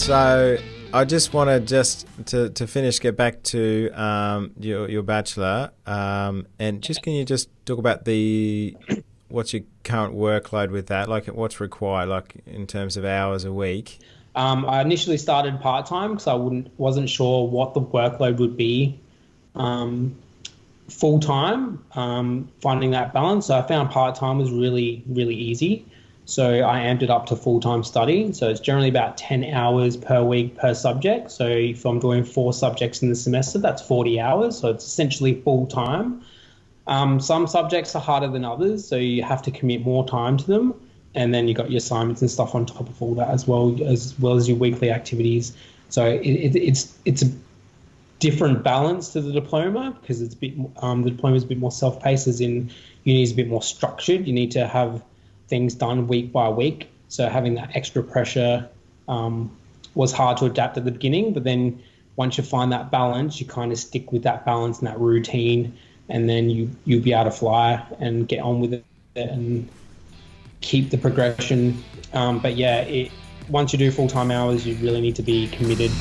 So I just want to finish, get back to your bachelor, and just can you just talk about what's your current workload with that? Like, what's required, like in terms of hours a week? I initially started part-time because I wasn't sure what the workload would be full-time, finding that balance. So I found part-time was really, really easy. So I amped it up to full-time study. So it's generally about 10 hours per week per subject. So if I'm doing 4 subjects in the semester, that's 40 hours. So it's essentially full-time. Some subjects are harder than others, so you have to commit more time to them. And then you've got your assignments and stuff on top of all that as well as your weekly activities. So it's a different balance to the diploma because it's the diploma is a bit more self-paced, as in uni is a bit more structured. You need to have things done week by week. So having that extra pressure was hard to adapt at the beginning, but then once you find that balance, you kind of stick with that balance and that routine, and then you'll be able to fly and get on with it and keep the progression. But yeah, once you do full-time hours, you really need to be committed.